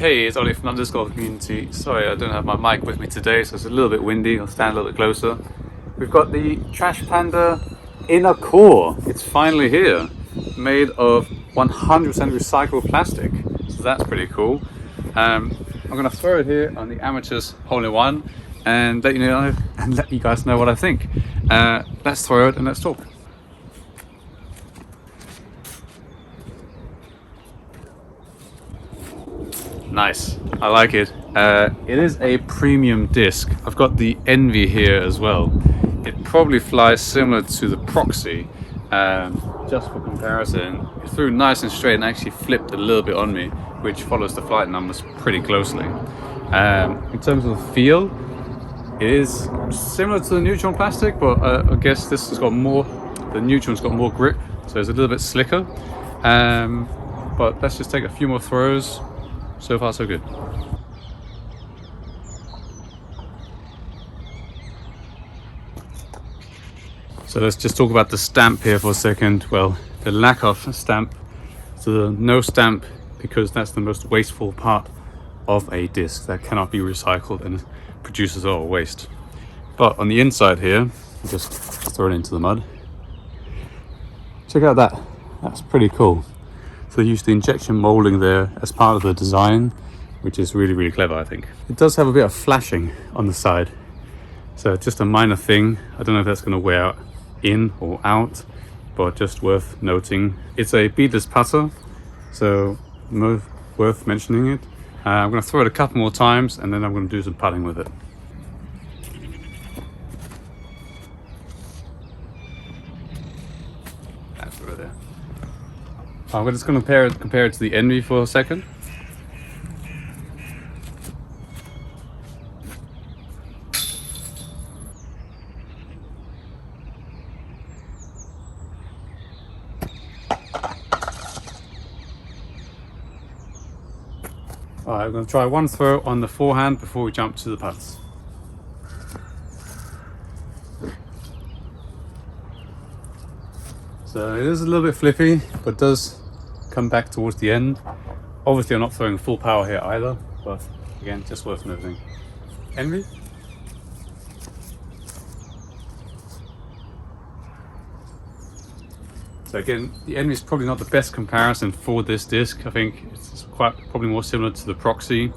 Hey, it's Ollie from the Golf Community. Sorry, I don't have my mic with me today, so it's a little bit windy. I'll stand a little bit closer. We've got the Trash Panda inner core. It's finally here, made of 100% recycled plastic. So that's pretty cool. I'm gonna throw it here on the Amateurs hole-in-one and let you guys know what I think. Let's throw it and let's talk. Nice, I like it. It is a premium disc. I've got the Envy here as well. It probably flies similar to the Proxy. Just for comparison, it flew nice and straight and actually flipped a little bit on me, which follows the flight numbers pretty closely. In terms of the feel, it is similar to the Neutron plastic, but I guess this has got more, the Neutron's got more grip, so it's a little bit slicker. But let's just take a few more throws. So far, so good. So let's just talk about the stamp here for a second. Well, the lack of stamp, so the no stamp, because that's the most wasteful part of a disc that cannot be recycled and produces a lot of waste. But on the inside here, I'll just throw it into the mud. Check out that. That's pretty cool. So they used the injection molding there as part of the design, which is really, really clever, I think. It does have a bit of flashing on the side. So just a minor thing. I don't know if that's going to wear out in or out, but just worth noting. It's a beadless putter, so worth mentioning it. I'm going to throw it a couple more times and then I'm going to do some putting with it. That's right there. I'm just going to compare it to the Envy for a second. Alright, I'm going to try one throw on the forehand before we jump to the putts. So it is a little bit flippy, but does come back towards the end. Obviously I'm not throwing full power here either, but again, just worth noting. Envy? So again, the Envy is probably not the best comparison for this disc. I think it's probably more similar to the Proxy.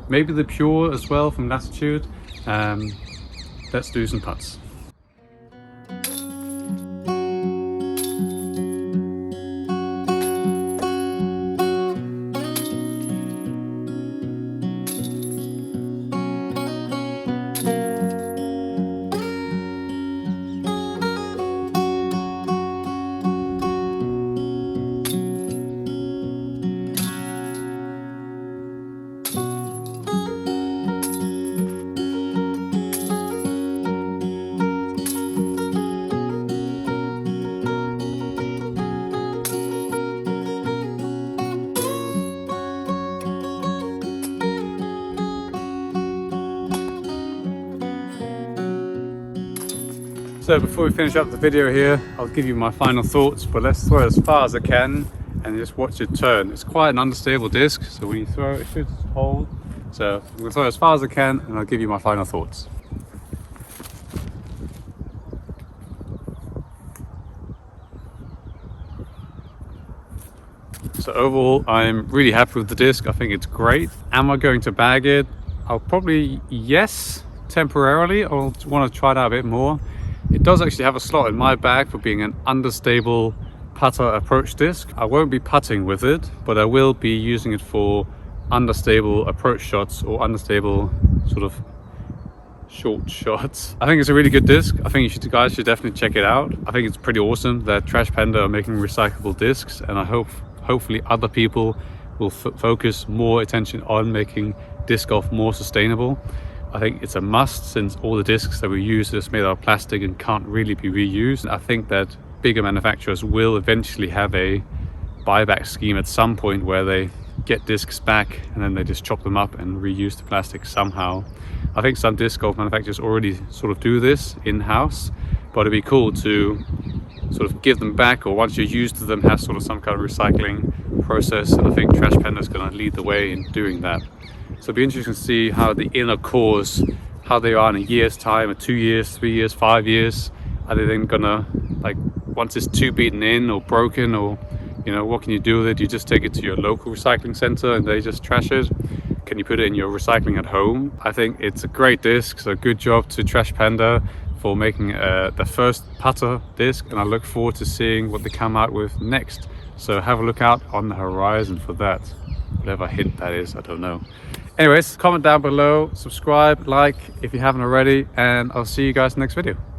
Maybe the Pure as well from Latitude. Let's do some putts. So before we finish up the video here, I'll give you my final thoughts, but let's throw it as far as I can and just watch it turn. It's quite an unstable disc, so when you throw it, it should hold. So I'm going to throw it as far as I can and I'll give you my final thoughts. So overall, I'm really happy with the disc. I think it's great. Am I going to bag it? I'll probably, yes, temporarily. I'll want to try it out a bit more. It does actually have a slot in my bag for being an understable putter approach disc. I won't be putting with it, but I will be using it for understable approach shots or understable sort of short shots. I think it's a really good disc. I think you guys should definitely check it out. I think it's pretty awesome that Trash Panda are making recyclable discs, and I hopefully other people will focus more attention on making disc golf more sustainable. I think it's a must, since all the discs that we use are just made out of plastic and can't really be reused. I think that bigger manufacturers will eventually have a buyback scheme at some point where they get discs back and then they just chop them up and reuse the plastic somehow. I think some disc golf manufacturers already sort of do this in-house, but it'd be cool to sort of give them back, or once you're used to them, have sort of some kind of recycling process. And I think Trash Panda is going to lead the way in doing that. So it'll be interesting to see how the inner cores, how they are in a year's time, or 2 years, 3 years, 5 years. Are they then gonna, like, once it's too beaten in or broken, or you know, what can you do with it? You just take it to your local recycling center and they just trash it? Can you put it in your recycling at home? I think it's a great disc, so good job to Trash Panda for making the first putter disc, and I look forward to seeing what they come out with next. So have a look out on the horizon for that. Whatever hint that is, I don't know. Anyways, comment down below, subscribe, like if you haven't already, and I'll see you guys next video.